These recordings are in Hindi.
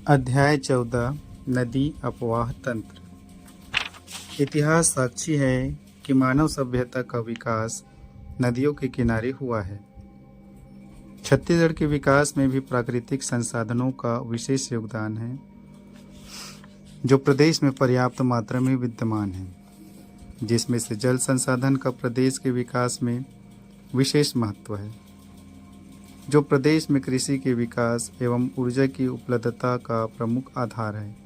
अध्याय 14 नदी अपवाह तंत्र। इतिहास साक्षी है कि मानव सभ्यता का विकास नदियों के किनारे हुआ है। छत्तीसगढ़ के विकास में भी प्राकृतिक संसाधनों का विशेष योगदान है, जो प्रदेश में पर्याप्त मात्रा में विद्यमान है, जिसमें से जल संसाधन का प्रदेश के विकास में विशेष महत्व है, जो प्रदेश में कृषि के विकास एवं ऊर्जा की उपलब्धता का प्रमुख आधार है।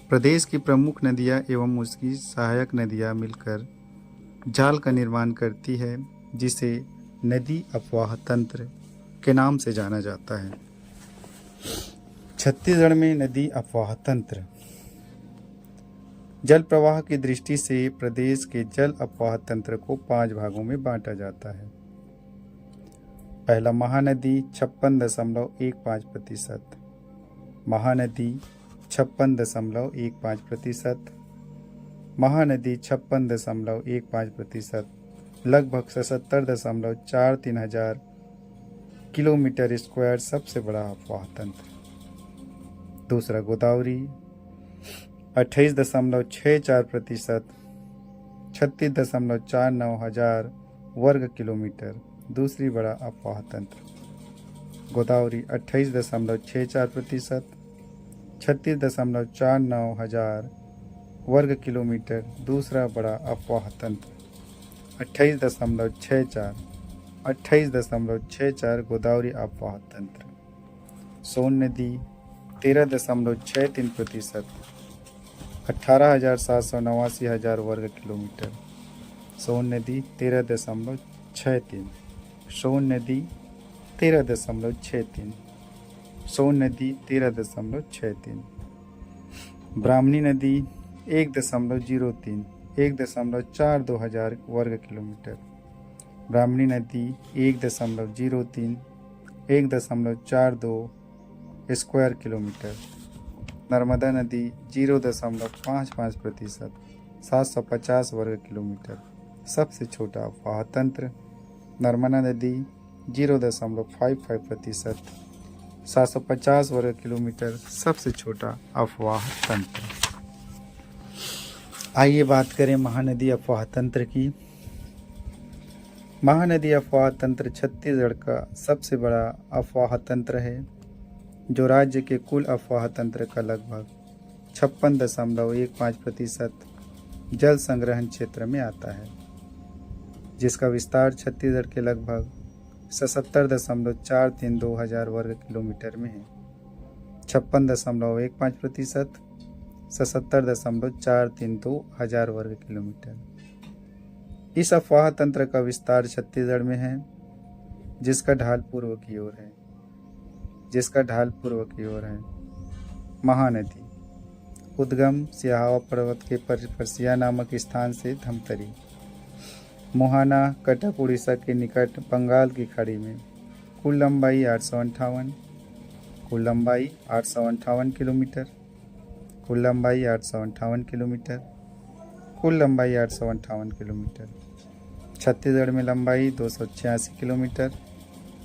प्रदेश की प्रमुख नदियाँ एवं उसकी सहायक नदियाँ मिलकर जाल का निर्माण करती है, जिसे नदी अपवाह तंत्र के नाम से जाना जाता है। छत्तीसगढ़ में नदी अपवाह तंत्र। जल प्रवाह की दृष्टि से प्रदेश के जल अपवाह तंत्र को 5 भागों में बांटा जाता है। पहला, महानदी 56.15%, महानदी 56.15%, महानदी 56.15%, लगभग 77.43 हजार किलोमीटर स्क्वायर सबसे बड़ा अपवाह तंत्र। दूसरा, गोदावरी 28.64%, 36.49 हजार वर्ग किलोमीटर दूसरी बड़ा अपवाह तंत्र। गोदावरी 28.64%, 36.49 हजार वर्ग किलोमीटर दूसरा बड़ा अपवाह तंत्र। 28.64 गोदावरी अपवाह तंत्र। सोन नदी 13.63%, 18,789 हजार वर्ग किलोमीटर। सोन नदी 13.63, सोन नदी 13.63, सोन नदी 13.63। ब्राह्मणी नदी 1.03, 1.42 हजार वर्ग किलोमीटर। ब्राह्मणी नदी 1.03, 1.42 स्क्वायर किलोमीटर। नर्मदा नदी 0.55%, 750 वर्ग किलोमीटर सबसे छोटा अपवाह तंत्र। नर्मदा नदी 0.55%, 750 वर्ग किलोमीटर सबसे छोटा अफवाह तंत्र। आइए बात करें महानदी अफवाह तंत्र की। महानदी अफवाह तंत्र छत्तीसगढ़ का सबसे बड़ा अफवाह तंत्र है, जो राज्य के कुल अफवाह तंत्र का लगभग 56.15% जल संग्रहण क्षेत्र में आता है, जिसका विस्तार छत्तीसगढ़ के लगभग 77.432 हजार वर्ग किलोमीटर में है। 56.15%, 77.432 हजार वर्ग किलोमीटर। इस अफवाह तंत्र का विस्तार छत्तीसगढ़ में है, जिसका ढाल पूर्व की ओर है। महानदी उद्गम सिहावा पर्वत के परसिया नामक स्थान से धमतरी, मोहाना कटक उड़ीसा के निकट बंगाल की खाड़ी में। कुल लंबाई 858 किलोमीटर। कुल लंबाई 858 किलोमीटर। कुल लंबाई 858 किलोमीटर। छत्तीसगढ़ में लंबाई 286 किलोमीटर।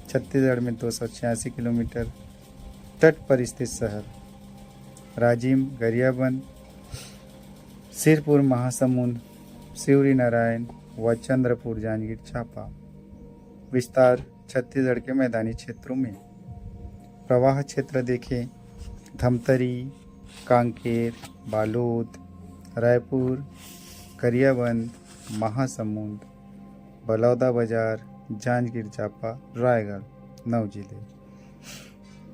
छत्तीसगढ़ में 286 किलोमीटर। तट पर स्थित शहर राजिम, गरियाबंद, सिरपुर, महासमुंद, सिवरी नारायण व चंद्रपुर, जांजगीर चांपा। विस्तार छत्तीसगढ़ के मैदानी क्षेत्रों में। प्रवाह क्षेत्र देखें: धमतरी, कांकेर, बालोद, रायपुर, गरियाबंद, महासमुंद, बलौदाबाजार, जांजगीर चांपा, रायगढ़ 9 जिले।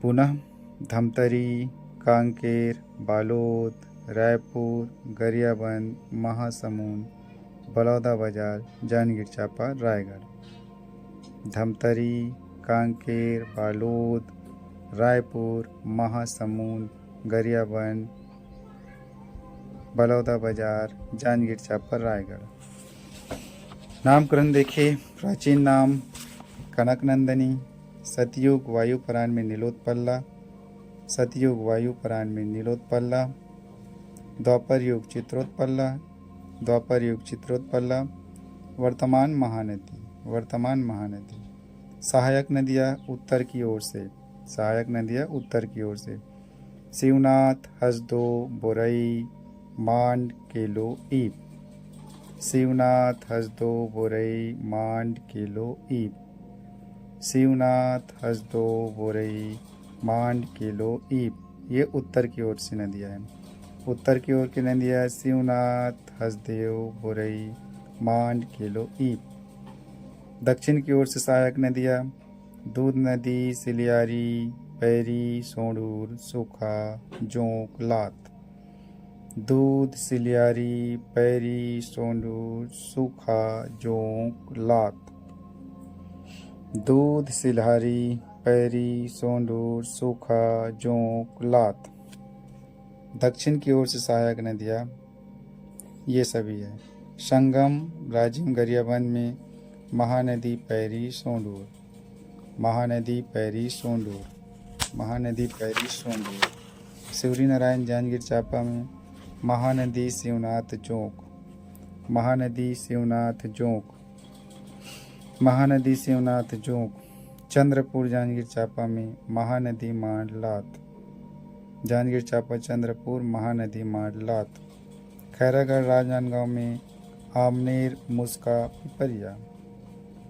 पुनः धमतरी, कांकेर, बालोद, रायपुर, गरियाबंद, महासमुंद, बलौदाबाजार, जांजगीर चांपा, रायगढ़। धमतरी, कांकेर, बालोद, रायपुर, महासमुंद, गरियाबंद, बलौदाबाजार, जांजगीर चांपा, रायगढ़। नामकरण देखें: प्राचीन नाम कनकनंदनी, सतयुग वायुपुराण में नीलोत्पला, सतयुग वायुपुराण में नीलोत्पला, द्वापर युग चित्रोत्पला, द्वापर युग चित्रोत्पला। वर्तमान महानदी। सहायक नदियाँ उत्तर की ओर से। शिवनाथ, हसदो, बोरई, मांड, केलो, ईप। शिवनाथ, हसदो, बोरई, मांड, केलो, ईप। शिवनाथ, हसदो, बोरई, मांड, केलो, ईप। ये उत्तर की ओर से नदियाँ हैं। उत्तर की ओर की नदियाँ शिवनाथ, हसदेव, बोरई, मांड, केलो, ईप। दक्षिण की ओर से सहायक नदियाँ दूध नदी, सिलियारी, पैरी, सोंढूर, सूखा, जोंक, लात। दूध, सिलियारी, पैरी, सोंढूर, सूखा, जोंक, लात। दूध, सिलहारी, पैरी, सोंढूर, सूखा, जोंक, लात। दक्षिण की ओर से सहायक नदियाँ ये सभी है। संगम राजिम गरियाबंद में महानदी, पैरी, सोंढूर। महानदी, पैरी, सोंढूर। महानदी, पैरी, सोंढूर। शिवरी नारायण जांजगीर चांपा में महानदी, शिवनाथ, जोंक। महानदी, शिवनाथ, जोंक। महानदी, शिवनाथ, जोंक। चंद्रपुर जांजगीर चांपा में महानदी, मांड, लात। जांजगीर चांपा, चंद्रपुर, महानदी, मांड, लात। खैरागढ़ राजनांदगांव में आमनेर, मुस्का, पिपरिया।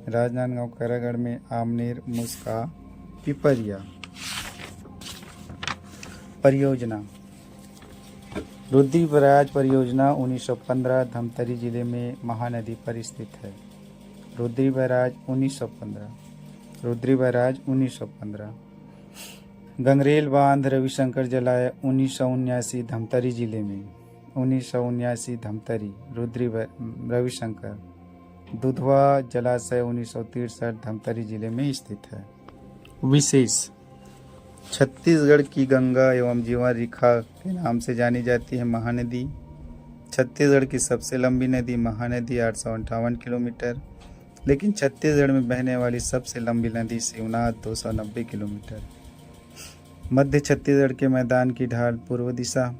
राजनांदगांव खैरागढ़ में आमनेर, मुस्का, पिपरिया। परियोजना रुद्री बैराज परियोजना 1915 धमतरी जिले में महानदी पर स्थित है। रुद्री बैराज 1915। रुद्री बैराज 1915। गंगरेल बांध रविशंकर जलाय 1979 धमतरी जिले में। 1979 धमतरी रुद्री रविशंकर। दुधवा जलाशय 1963 धमतरी जिले में स्थित है। विशेष छत्तीसगढ़ की गंगा एवं जीवन रेखा के नाम से जानी जाती है महानदी। छत्तीसगढ़ की सबसे लंबी नदी महानदी 858 किलोमीटर, लेकिन छत्तीसगढ़ में बहने वाली सबसे लंबी नदी शिवनाथ 290 किलोमीटर। मध्य छत्तीसगढ़ के मैदान की ढाल पूर्व दिशा।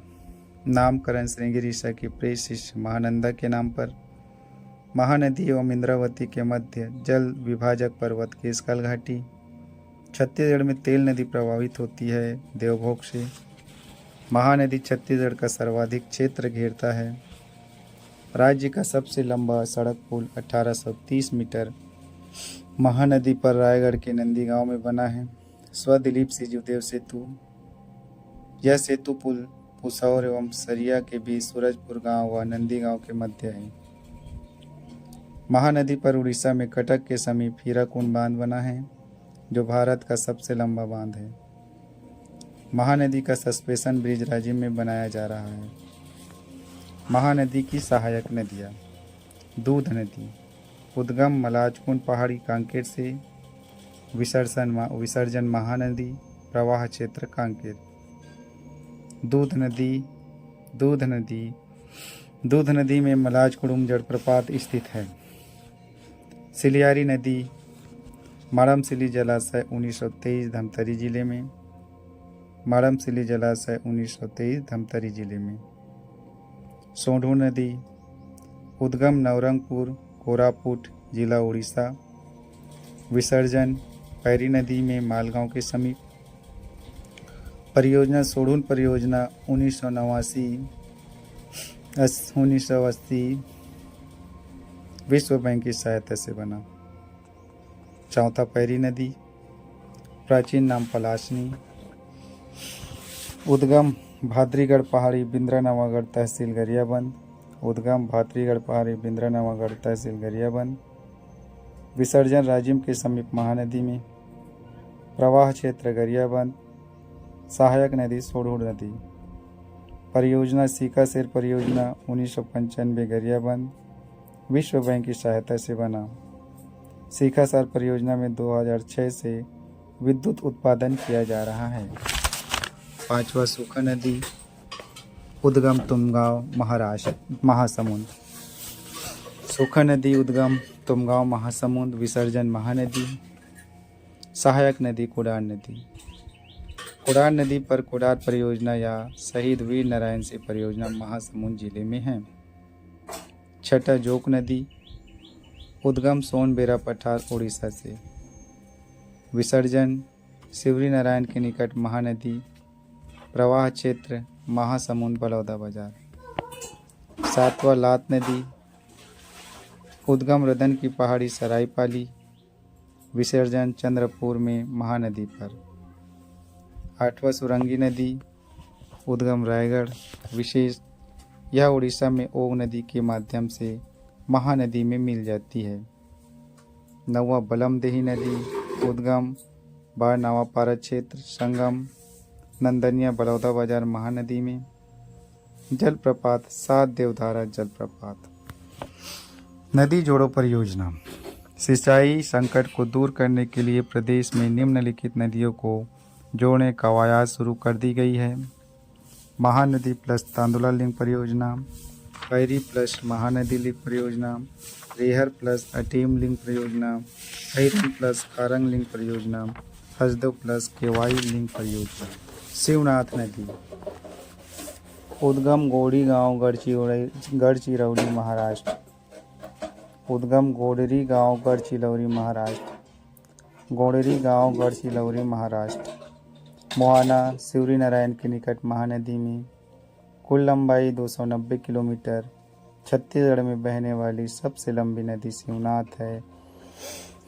नामकरण श्रृंगी ऋषा की प्रिय शिष्य महानंदा के नाम पर। महानदी एवं इंद्रावती के मध्य जल विभाजक पर्वत की स्कल घाटी। छत्तीसगढ़ में तेल नदी प्रवाहित होती है देवभोग से। महानदी छत्तीसगढ़ का सर्वाधिक क्षेत्र घेरता है। राज्य का सबसे लंबा सड़क पुल 1830 मीटर महानदी पर रायगढ़ के नंदीगांव में बना है। स्वदिलीप सिंहदेव सेतु। यह सेतु पुल पुसौर एवं सरिया के बीच सूरजपुर गांव व नंदीगांव के मध्य है। महानदी पर उड़ीसा में कटक के समीप हीराकुंड बांध बना है, जो भारत का सबसे लंबा बांध है। महानदी का सस्पेंशन ब्रिज राजिम में बनाया जा रहा है। महानदी की सहायक नदियाँ दूध नदी उद्गम मलाजकुंड पहाड़ी कांकेर से। विसर्जन महानदी प्रवाह क्षेत्र कांकेर। दूध नदी में मलाजकुंड जलप्रपात स्थित है। सिलियारी नदी माड़मसिली जलाशय 1923 धमतरी जिले में। माड़मसिली जलाशय 1923 धमतरी जिले में। सोंढूर नदी उद्गम नवरंगपुर कोरापुट जिला उड़ीसा। विसर्जन पैरी नदी में मालगांव के समीप। परियोजना सोढूर परियोजना 1980 विश्व बैंक की सहायता से बना। चौथा पैरी नदी प्राचीन नाम पलाशनी। उद्गम भाद्रीगढ़ पहाड़ी बिंद्रा नवागढ़ तहसील गरियाबंद। उद्गम भाद्रीगढ़ पहाड़ी बिंद्रा नवागढ़ तहसील गरियाबंद। विसर्जन राजिम के समीप महानदी में। प्रवाह क्षेत्र गरियाबंद। सहायक नदी सोढूर नदी। परियोजना सीकासेर परियोजना 1995 गरियाबंद विश्व बैंक की सहायता से बना। सीकासार परियोजना में 2006 से विद्युत उत्पादन किया जा रहा है। पांचवा सूखा नदी उद्गम तुमगांव महासमुंद। सूखा नदी उद्गम तुमगांव महासमुंद। विसर्जन महानदी। सहायक नदी कुडार नदी। कुडार नदी पर कुडार परियोजना या शहीद वीर नारायण सिंह परियोजना महासमुंद जिले में है। छठा जोक नदी उद्गम सोनबेरा पठार उड़ीसा से। विसर्जन शिवरी नारायण के निकट महानदी प्रवाह क्षेत्र महासमुंद बलौदा बाजार। 7वां लात नदी, उद्गम रदन की पहाड़ी सरायपाली, विसर्जन चंद्रपुर में महानदी पर। 8वां सुरंगी नदी, उद्गम रायगढ़, विशेष यह उड़ीसा में ओग नदी के माध्यम से महानदी में मिल जाती है। 9वां बलमदेही नदी, उद्गम बारनावापारा क्षेत्र, संगम नंदनिया बलौदा बाजार महानदी में। जलप्रपात 7 देवधारा जलप्रपात। नदी जोड़ो परियोजना, सिंचाई संकट को दूर करने के लिए प्रदेश में निम्नलिखित नदियों को जोड़ने का कवायद शुरू कर दी गई है। महानदी प्लस तांदुला लिंक परियोजना, पैरी प्लस महानदी लिंक परियोजना, रेहर प्लस अटीम लिंक परियोजना, हैरन प्लस कारंग लिंक परियोजना, हसदेव प्लस केवाई लिंक परियोजना। शिवनाथ नदी, उद्गम गोड़ी गांव गढ़चिरौली महाराष्ट्र, उद्गम गोडरी गांव गढ़चिरौली महाराष्ट्र, गोडरी गांव गढ़चिरौली महाराष्ट्र। मोहाना शिवरी नारायण के निकट महानदी में। कुल लंबाई 290 किलोमीटर। छत्तीसगढ़ में बहने वाली सबसे लंबी नदी शिवनाथ है,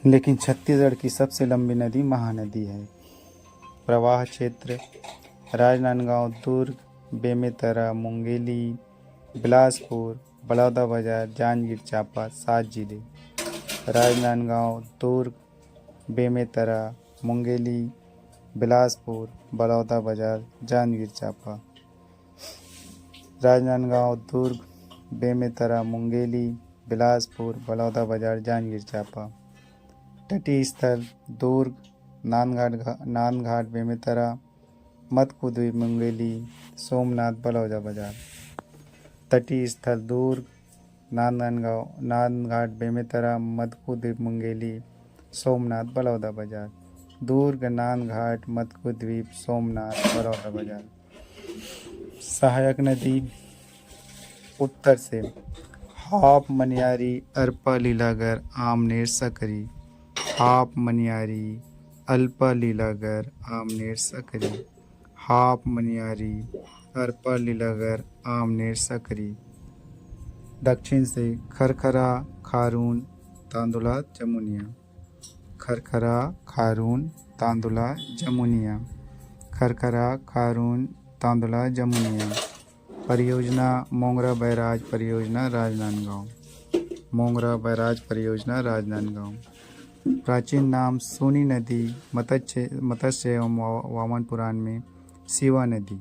लेकिन छत्तीसगढ़ की सबसे लंबी नदी महानदी है। प्रवाह क्षेत्र राजनांदगांव, दुर्ग, बेमेतरा, मुंगेली, बिलासपुर, बलौदा बाजार, जांजगीर चांपा 7 जिले। राजनांदगांव, दुर्ग, बेमेतरा, मुंगेली, बिलासपुर, बलौदा बाजार, जांजगीर चांपा। राजनांदगांव, दुर्ग, बेमेतरा, मुंगेली, बिलासपुर, बलौदा बाजार, जांजगीर चांपा। तटीय स्थल दुर्ग, नांदघाट, बेमेतरा, मदकुद्वीप, मुंगेली, सोमनाथ, बलौदा बाजार। तटीय स्थल दुर्ग, नांदघाट, बेमेतरा, मदकुद्वीप, मुंगेली, सोमनाथ, बलौदा बाजार। दुर्ग, नांदघाट, मदकुद्वीप, सोमनाथ, बलौदा बाजार। सहायक नदी उत्तर से हाप, मनियारी, अरपा, लीलागर, आमनेर, सकरी। हाप, मनियारी, अल्पा, लीलागर, आमनेर, सकरी। हाप, मनियारी, अरपा, लीलागर, आमनेर, सकरी। दक्षिण से खरखरा, खारून, तांदुला, जमुनिया। खरखरा, खारून, तांदुला, जमुनिया। खरखरा, खारून, तांदुला, जमुनिया। परियोजना मोंगरा बैराज परियोजना, राजनांदगांव। मोंगरा बैराज परियोजना, राजनांदगांव। प्राचीन नाम सोनी नदी, मत्स्य एवं वामन पुराण में शिवा नदी।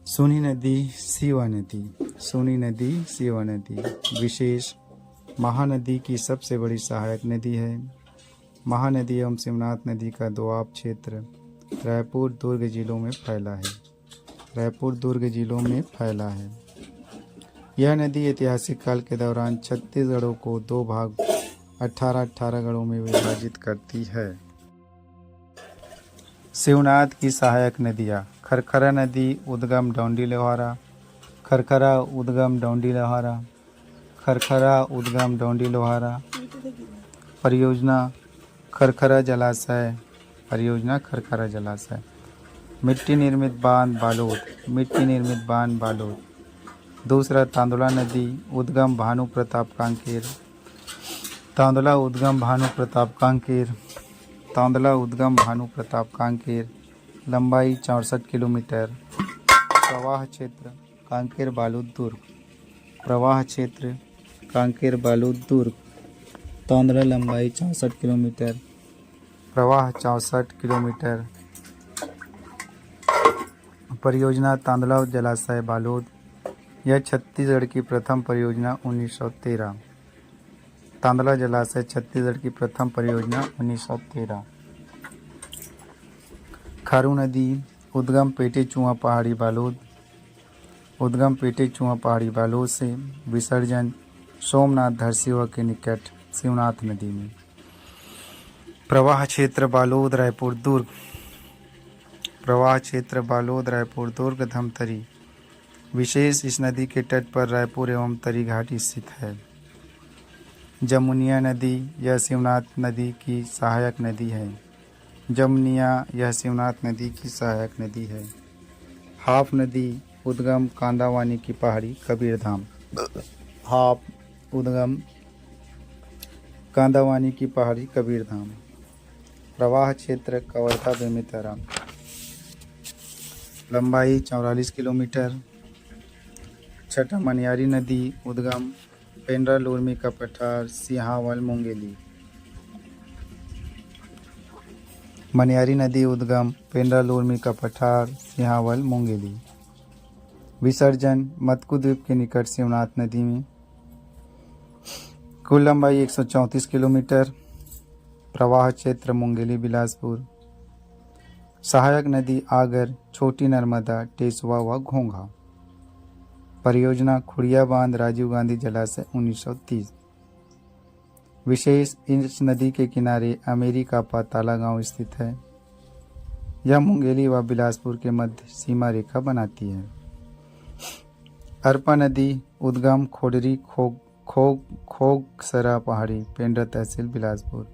सोनी नदी, शिवा नदी। सोनी नदी, शिवा नदी। विशेष महानदी की सबसे बड़ी सहायक नदी है। महानदी एवं शिवनाथ नदी का दोआब क्षेत्र रायपुर, दुर्ग जिलों में फैला है। रायपुर, दुर्ग जिलों में फैला है। यह नदी ऐतिहासिक काल के दौरान छत्तीसगढ़ को 2 भाग 18 गढ़ों में विभाजित करती है। शिवनाथ की सहायक नदियाँ खरखरा नदी, उद्गम डौंडी लोहारा। खरखरा, उद्गम डौंडी लोहारा। खरखरा, उद्गम डौंडी लोहारा। परियोजना खरखरा जलाशय। परियोजना खरखरा जलाशय। मिट्टी निर्मित बांध बालोद। मिट्टी निर्मित बांध बालोद। दूसरा तांदुला नदी, उद्गम भानु प्रताप कांकेर। तांदुला, उद्गम भानु प्रताप कांकेर। तांदुला, उद्गम भानु प्रताप कांकेर। लंबाई 64 किलोमीटर। प्रवाह क्षेत्र कांकेर, बालोद, दुर्ग। प्रवाह क्षेत्र कांकेर, बालोद, दुर्ग। तांदुला, लंबाई 64 किलोमीटर। प्रवाह 64 किलोमीटर। परियोजना तांदुला जलाशय, बालोद। यह छत्तीसगढ़ की प्रथम परियोजना 1913। तांदुला जलाशय छत्तीसगढ़ की प्रथम परियोजना 1913। खारू नदी, उद्गम पेटे चुआ पहाड़ी, बालोद। उद्गम पेटे चुआ पहाड़ी, बालोद से। विसर्जन सोमनाथ धरसीवा के निकट शिवनाथ नदी में। प्रवाह क्षेत्र बालोद, रायपुर, दुर्ग। प्रवाह क्षेत्र बालोद, रायपुर, दुर्ग, धमतरी। विशेष इस नदी के तट पर रायपुर एवं तरी घाटी स्थित है। जमुनिया नदी, यह शिवनाथ नदी की सहायक नदी है। जमुनिया, यह शिवनाथ नदी की सहायक नदी है। हाफ नदी उद्गम कांदावानी की पहाड़ी कबीरधाम। हाफ उद्गम कांदावानी की पहाड़ी कबीरधाम। प्रवाह क्षेत्र कवर्धा बेमेतरा। लंबाई 44 किलोमीटर। छठा मनियारी नदी उद्गम पेंड्रा लुरमी का पठार सिहावल मुंगेली। मनियारी नदी उद्गम पेंड्रा लुरमी का पठार सिहावल मुंगेली। विसर्जन मत्कू द्वीप के निकट शिवनाथ नदी में। कुल लंबाई 134 किलोमीटर। प्रवाह क्षेत्र मुंगेली बिलासपुर। सहायक नदी आगर छोटी नर्मदा टेसुआ व घोंघा। परियोजना खुड़िया बांध राजीव गांधी जलाशय 1930। विशेष इस नदी के किनारे अमेरिका पाताला गांव स्थित है। यह मुंगेली व बिलासपुर के मध्य सीमा रेखा बनाती है। अरपा नदी उद्गम खोडरी खोगसरा पहाड़ी पेंड्रा तहसील बिलासपुर।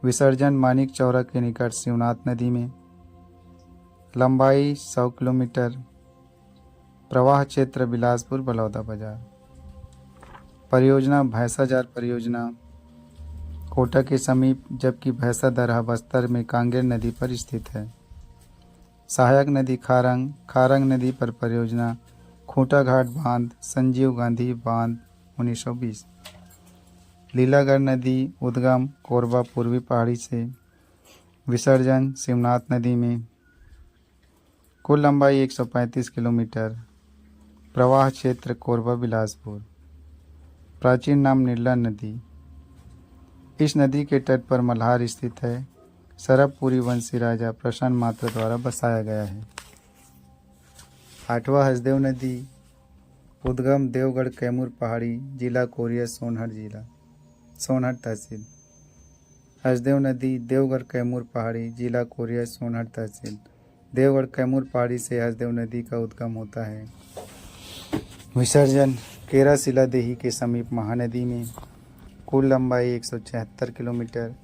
विसर्जन मानिक चौरा के निकट शिवनाथ नदी में। लंबाई 100 किलोमीटर। प्रवाह क्षेत्र बिलासपुर बलौदा बाजार। परियोजना भैंसाजार परियोजना कोटा के समीप जबकि भैंसा दरहा बस्तर में कांगेर नदी पर स्थित है। सहायक नदी खारंग नदी पर परियोजना खूंटा घाट बांध संजीव गांधी बांध 1920। लीलागढ़ नदी उद्गम कोरबा पूर्वी पहाड़ी से। विसर्जन शिवनाथ नदी में। कुल लंबाई 135 किलोमीटर। प्रवाह क्षेत्र कोरबा बिलासपुर। प्राचीन नाम निर्ला नदी। इस नदी के तट पर मल्हार स्थित है। सरबपुरी वंशी राजा प्रसन्न मात्र द्वारा बसाया गया है। आठवां हसदेव नदी उद्गम देवगढ़ कैमूर पहाड़ी जिला कोरिया सोनहट तहसील। हसदेव नदी देवगढ़ कैमूर पहाड़ी जिला कोरिया सोनहट तहसील। देवगढ़ कैमूर पहाड़ी से हसदेव नदी का उद्गम होता है। विसर्जन केरा सिला देही के समीप महानदी में। कुल लंबाई 176 किलोमीटर।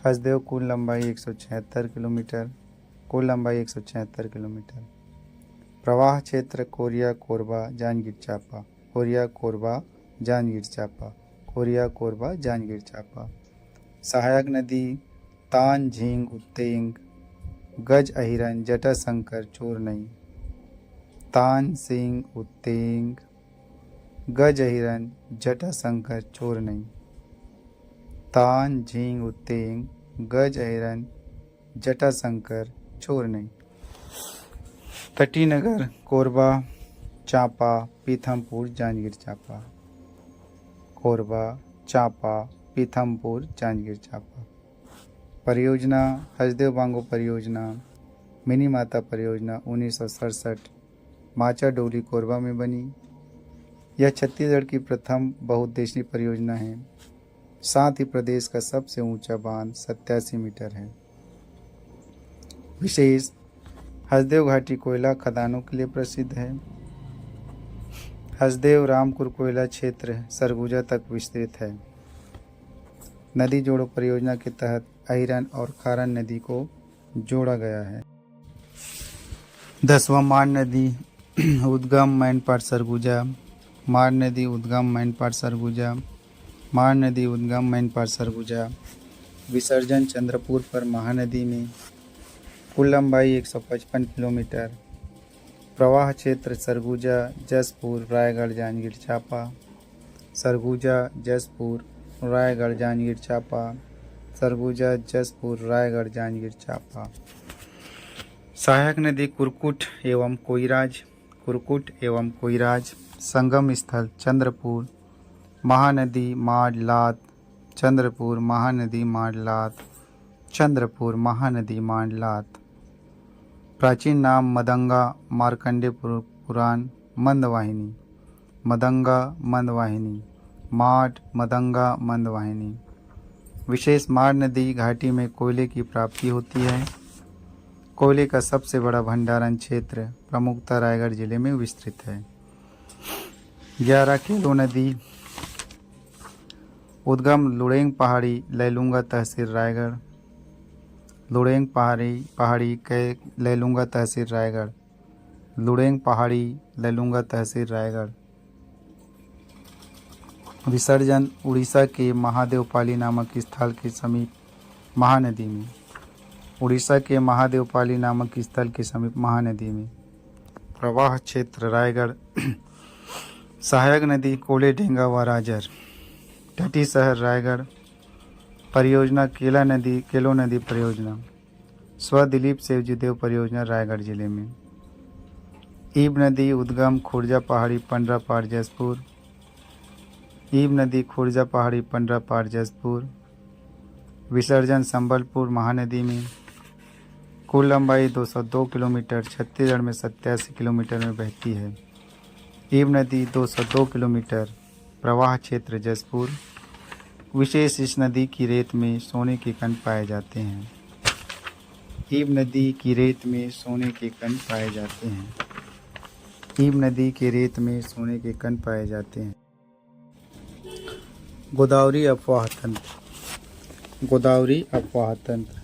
हसदेव कुल लंबाई 176 किलोमीटर। कुल लंबाई 176 किलोमीटर। प्रवाह क्षेत्र Korea Korba Janjgir Champa. Korea Korba Janjgir Champa. Korea Korba Janjgir Champa. सहायक नदी तान झींग उत्तेंग गज अहिरन जटाशंकर चूरनई। तान सिंह उत्तेंग गज अहिरन जटाशंकर चूरनई। तान झींग उत्तेंग गज अहिरन जटाशंकर चूरनई। तटीनगर कोरबा चांपा पीथमपुर जांजगीर चांपा। कोरबा चांपा पीथमपुर जांजगीर चांपा। परियोजना हसदेव बांगो परियोजना मिनी माता परियोजना 1967 माचा डोली कोरबा में बनी। यह छत्तीसगढ़ की प्रथम बहुउद्देशीय परियोजना है। साथ ही प्रदेश का सबसे ऊंचा बांध 87 मीटर है। विशेष हसदेव घाटी कोयला खदानों के लिए प्रसिद्ध है। हसदेव रामपुर कोयला क्षेत्र सरगुजा तक विस्तृत है। नदी जोड़ो परियोजना के तहत अहिरन और खारन नदी को जोड़ा गया है। 10वां मार नदी उद्गम मैनपाट सरगुजा। मार नदी उद्गम मैनपाट सरगुजा। मार नदी उद्गम मैनपाट सरगुजा। विसर्जन चंद्रपुर पर महानदी में। कुल लंबाई 155 किलोमीटर। प्रवाह क्षेत्र सरगुजा जसपुर रायगढ़ जांजगीर चांपा। सरगुजा जसपुर रायगढ़ जांजगीर चांपा। सरगुजा जसपुर रायगढ़ जांजगीर चांपा। सहायक नदी कुरकुट एवं कोइराज। कुरकुट एवं कोइराज। संगम स्थल चंद्रपुर। महानदी माडलात चंद्रपुर। महानदी माडलात चंद्रपुर। महानदी माडलात। प्राचीन नाम मदंगा मार्कंडे पुराण मंदवाहिनी। मदंगा मंदवाहिनी। माड मदंगा मंदवाहिनी। विशेष माड नदी घाटी में कोयले की प्राप्ति होती है। कोयले का सबसे बड़ा भंडारण क्षेत्र प्रमुखतः रायगढ़ जिले में विस्तृत है। 11 किलो नदी उद्गम लुड़ेंग पहाड़ी लैलूंगा तहसील रायगढ़। लुड़ेंग पहाड़ी के लैलूंगा तहसील रायगढ़। लुड़ेंग पहाड़ी, लैलूंगा तहसील रायगढ़। विसर्जन उड़ीसा के महादेवपाली नामक स्थल के समीप महानदी में। उड़ीसा के महादेवपाली नामक स्थल के समीप महानदी में। प्रवाह क्षेत्र रायगढ़। सहायक नदी कोले, ढेंगा व राजर। तटीय शहर रायगढ़। परियोजना केलो नदी परियोजना। स्व दिलीप सेवजीदेव परियोजना रायगढ़ जिले में। ईब नदी उद्गम खुर्जा पहाड़ी, पंडरापाड़, जसपुर। ईब नदी खुर्जा पहाड़ी, पंडरापाड़, जसपुर। विसर्जन संबलपुर महानदी में। कुल लंबाई 202 किलोमीटर, छत्तीसगढ़ में 87 किलोमीटर में बहती है। ईब नदी 202 किलोमीटर। प्रवाह क्षेत्र जसपुर। विशेष इस नदी की रेत में सोने के कण पाए जाते हैं। ईब नदी की रेत में सोने के कण पाए जाते हैं। ईब नदी के रेत में सोने के कण पाए जाते हैं। गोदावरी अफवाह तंत्र। गोदावरी अफवाह तंत्र।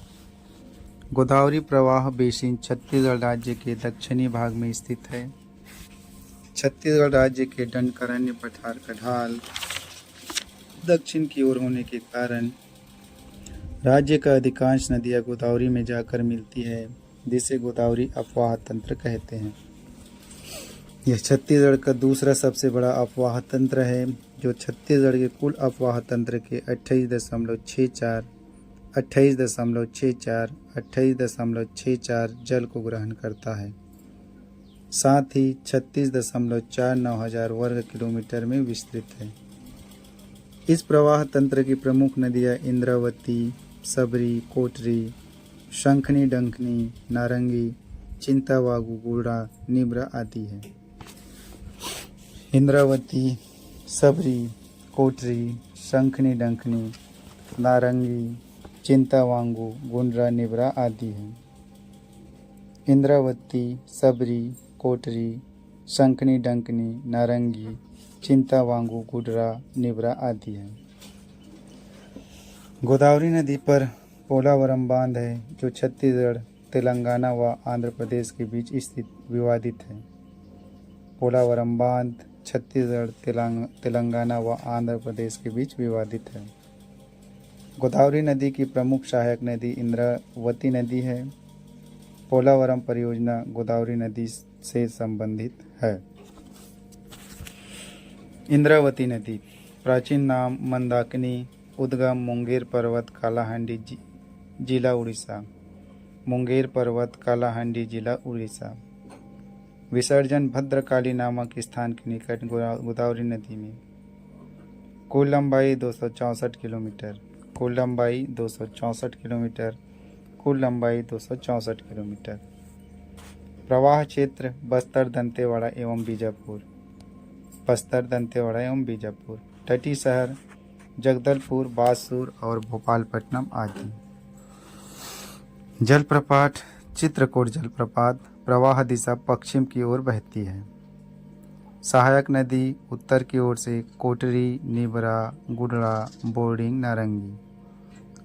गोदावरी प्रवाह बेसिन छत्तीसगढ़ राज्य के दक्षिणी भाग में स्थित है। छत्तीसगढ़ राज्य के दंडकारण्य पठार का ढाल दक्षिण की ओर होने के कारण राज्य का अधिकांश नदियाँ गोदावरी में जाकर मिलती है, जिसे गोदावरी अफवाह तंत्र कहते हैं। यह छत्तीसगढ़ का दूसरा सबसे बड़ा अफवाह तंत्र है, जो छत्तीसगढ़ के कुल अफवाह तंत्र के 28.64 जल को ग्रहण करता है। साथ ही 36.49 हजार वर्ग किलोमीटर में विस्तृत है। इस प्रवाह तंत्र की प्रमुख नदियाँ इंद्रावती, सबरी, कोटरी, शंखनी, डंकनी, नारंगी, चिंतावागू, गुड़ा, निब्रा आदि है। इंद्रावती, सबरी, कोटरी, शंखनी, डंकनी, नारंगी, चिंतावांगू, गुंडरा, निब्रा आदि है। इंद्रावती, सबरी, कोटरी, शंखनी, डंकनी, नारंगी, चिंतावांगू, गुडरा, निब्रा आदि है। गोदावरी नदी पर पोलावरम बांध है, जो छत्तीसगढ़, तेलंगाना व आंध्र प्रदेश के बीच स्थित विवादित है। पोलावरम बांध छत्तीसगढ़, तेलंगाना व आंध्र प्रदेश के बीच विवादित है। गोदावरी नदी की प्रमुख सहायक नदी इंद्रावती नदी है। पोलावरम परियोजना गोदावरी नदी से संबंधित है। इंद्रावती नदी प्राचीन नाम मंदाकिनी, उद्गम मुंगेर पर्वत, कालाहांडी जिला उड़ीसा। मुंगेर पर्वत, कालाहांडी जिला उड़ीसा। विसर्जन भद्रकाली नामक स्थान के निकट गोदावरी नदी में। कुल लंबाई 264 किलोमीटर। कुल लंबाई 264 किलोमीटर। कुल लंबाई 264 किलोमीटर। प्रवाह क्षेत्र बस्तर, दंतेवाड़ा एवं बीजापुर। बस्तर, दंतेवाड़ा एवं बीजापुर। तटीय शहर जगदलपुर, बासुर और भोपालपट्टनम आदि। जलप्रपात चित्रकूट जलप्रपात। प्रवाह दिशा पश्चिम की ओर बहती है। सहायक नदी उत्तर की ओर से कोटरी, निबरा, गुडड़ा, बोर्डिंग, नारंगी।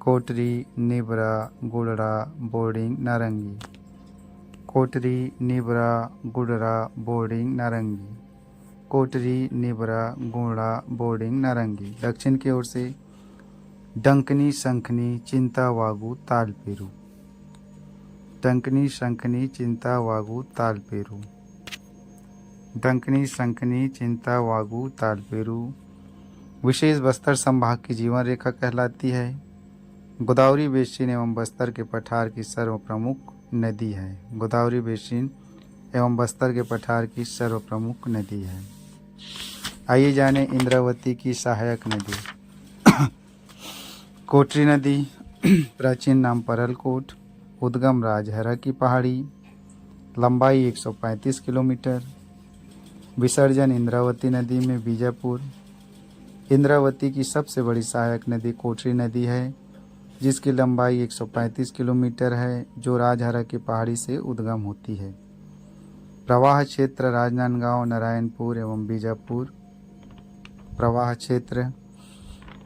कोटरी, निबरा, गुडड़ा, बोर्डिंग, नारंगी। कोटरी, निबरा, गुडड़ा, बोर्डिंग, नारंगी। कोटरी, निबरा, गुडड़ा, बोर्डिंग, नारंगी। दक्षिण की ओर से डंकनी, शंखनी, चिंतावागू, तालपेरू। डंकनी, शंखनी, चिंतावागू, तालपेरू। डंकनी, शंखनी, चिंतावागू, तालपेरू विशेष बस्तर संभाग की जीवन रेखा कहलाती है। गोदावरी बेसिन एवं बस्तर के पठार की सर्व प्रमुख नदी है। गोदावरी बेसिन एवं बस्तर के पठार की सर्व प्रमुख नदी है। आइए जाने इंद्रावती की सहायक नदी। कोटरी नदी प्राचीन नाम परलकोट, उद्गम राजहरा की पहाड़ी, लंबाई 135 किलोमीटर। विसर्जन इंद्रावती नदी में, बीजापुर। इंद्रावती की सबसे बड़ी सहायक नदी कोटरी नदी है, जिसकी लंबाई 135 किलोमीटर है, जो राजहरा की पहाड़ी से उद्गम होती है। प्रवाह क्षेत्र राजनांदगांव, नारायणपुर एवं बीजापुर। प्रवाह क्षेत्र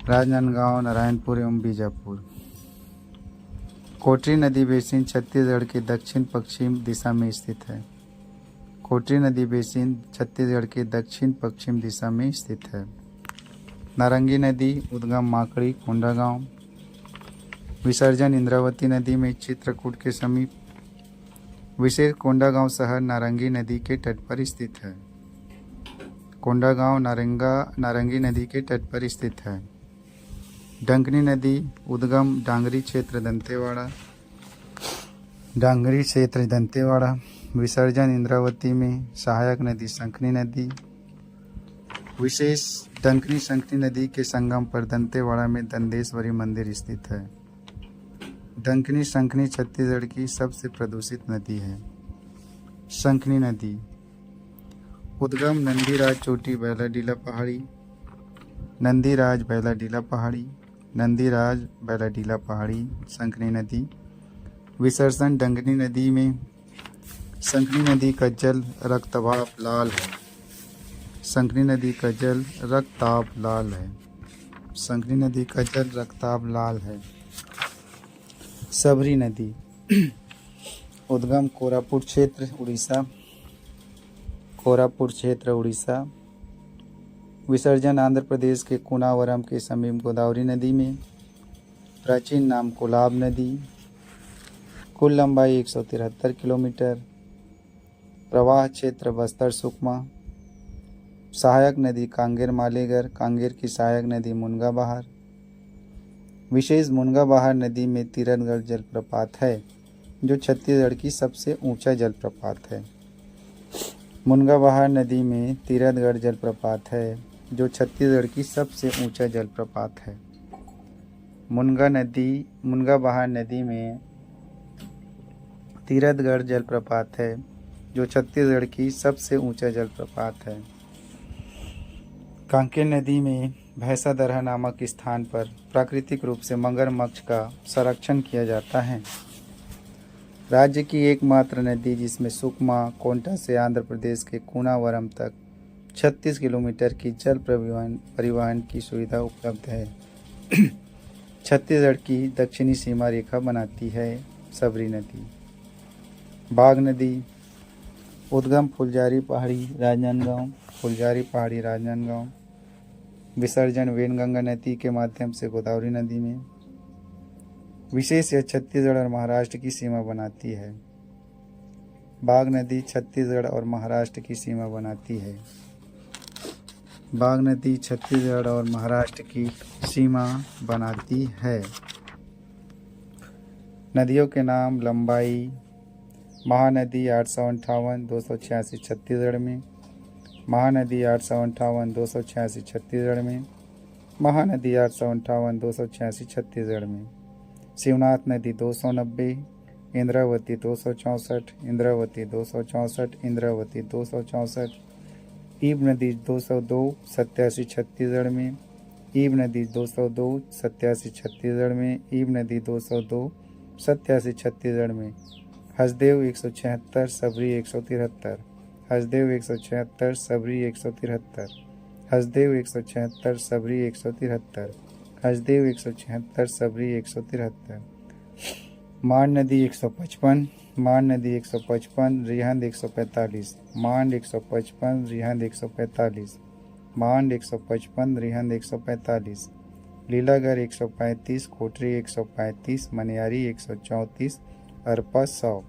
राजनांदगांव, नारायणपुर एवं बीजापुर। कोटरी नदी बेसिन छत्तीसगढ़ के दक्षिण पश्चिम दिशा में स्थित है। कोटरी नदी बेसिन छत्तीसगढ़ के दक्षिण पश्चिम दिशा में स्थित है। नारंगी नदी उद्गम माकड़ी कोंडागांव, विसर्जन इंद्रावती नदी में चित्रकूट के समीप। विशेष कोंडागांव शहर नारंगी नदी के तट पर स्थित है। कोंडागांव नारंगी नदी के तट पर स्थित है। डंकनी नदी उद्गम डांगरी क्षेत्र दंतेवाड़ा। विसर्जन इंद्रावती में। सहायक नदी शंखनी नदी। विशेष डंकनी शंखनी नदी के संगम पर दंतेवाड़ा में दंतेश्वरी मंदिर स्थित है। डंकनी शंखनी छत्तीसगढ़ की सबसे प्रदूषित नदी है। शंखनी नदी उद्गम नंदीराज चोटी बैलाडीला पहाड़ी। शंखनी नदी विसर्जन डंकनी नदी में। शंखनी नदी का जल रक्तवाब लाल है। शंखनी नदी का जल रक्ताब लाल है। सबरी नदी उद्गम कोरापुट क्षेत्र उड़ीसा। विसर्जन आंध्र प्रदेश के कुनावरम के समीप गोदावरी नदी में। प्राचीन नाम कोलाब नदी। कुल लंबाई 173 किलोमीटर। प्रवाह क्षेत्र बस्तर सुकमा। सहायक नदी कांगेर मालेगर। कांगेर की सहायक नदी मुनगा बहार। विशेष मुनगा बहार नदी में तीरथगढ़ जलप्रपात है, जो छत्तीसगढ़ की सबसे ऊंचा जलप्रपात है। मुनगा बहार नदी में तीरथगढ़ जलप्रपात है, जो छत्तीसगढ़ की सबसे ऊंचा जलप्रपात है। मुनगा बहार नदी में तीरथगढ़ जलप्रपात है, जो छत्तीसगढ़ की सबसे ऊंचा जलप्रपात है। कांकेर नदी में भैंसा दरहा नामक स्थान पर प्राकृतिक रूप से मगरमच्छ का संरक्षण किया जाता है। राज्य की एकमात्र नदी जिसमें सुकमा कोंटा से आंध्र प्रदेश के कुनावरम तक 36 किलोमीटर की जल परिवहन की सुविधा उपलब्ध है। छत्तीसगढ़ की दक्षिणी सीमा रेखा बनाती है सबरी नदी। बाघ नदी उद्गम फुलझारी पहाड़ी राजनांदगांव। विसर्जन वेनगंगा नदी के माध्यम से गोदावरी नदी में। विशेष यह छत्तीसगढ़ और महाराष्ट्र की सीमा बनाती है। बाघ नदी छत्तीसगढ़ और महाराष्ट्र की सीमा बनाती है। बाघ नदी छत्तीसगढ़ और महाराष्ट्र की सीमा बनाती है। नदियों के नाम लंबाई। महानदी 858 286 छत्तीसगढ़ में। महानदी 858 286 छत्तीसगढ़ में। महानदी 858 286 छत्तीसगढ़ में। शिवनाथ नदी 290। इंद्रावती 264। इंद्रावती 264। इंद्रावती 264। ईब नदी 202 87 छत्तीसगढ़ में। ईब नदी 202 87 छत्तीसगढ़ में। ईब नदी 202 87 छत्तीसगढ़ में। हसदेव 176 सबरी 173। हसदेव 176 सबरी 173। हसदेव 176 सबरी 173। हसदेव 176 सबरी 173। मान नदी 155। मान नदी 155 रिहंद 145। मांड 155 रिहंद 145। मांड 155 रिहंद 145। लीलागढ़ 135। कोटरी 135। मनियारी 134। अरपा 100।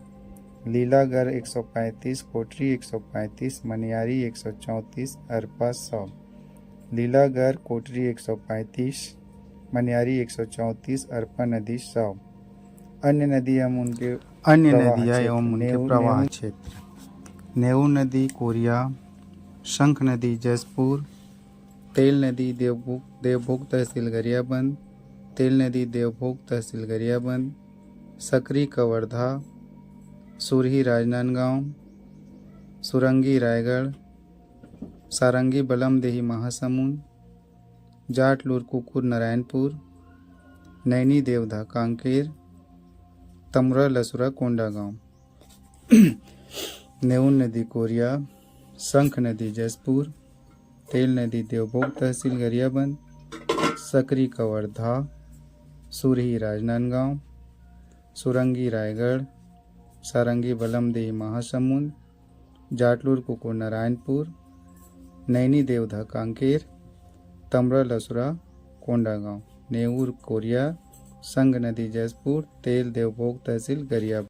लीलागढ़ 135। कोटरी 135। मनियारी 134। अरपा 100। लीलागढ़ कोटरी 135। मनियारी 134। अरपा नदी 100। अन्य नदियाँ एवं उनके प्रवाह क्षेत्र। नेऊ नदी कोरिया। शंख नदी जसपुर। तेल नदी देवभोग तहसील गरियाबंद। तेल नदी देवभोग तहसील गरियाबंद। सकरी कवर्धा। सुरही राजनांदगांव। सुरंगी रायगढ़। सारंगी बलमदेही महासमुंद। जाटलूर कुकुर नारायणपुर। नैनी देवधा कांकेर। तमरा लसुरा कोंडागांव। नेउन नदी कोरिया। शंख नदी जसपुर। तेल नदी देवभोग तहसील गरियाबंद। सकरी कवर्धा। सुरही राजनांदगांव। सुरंगी रायगढ़। सारंगी बलमदेही महासमुंद। जाटलूर कुकुर नारायणपुर, नैनी देवधा कांकेर, तमरा लसुरा कोंडागांव, नेऊर कोरिया, संग नदी जसपुर, तेल देवभोग तहसील गरियाबंद।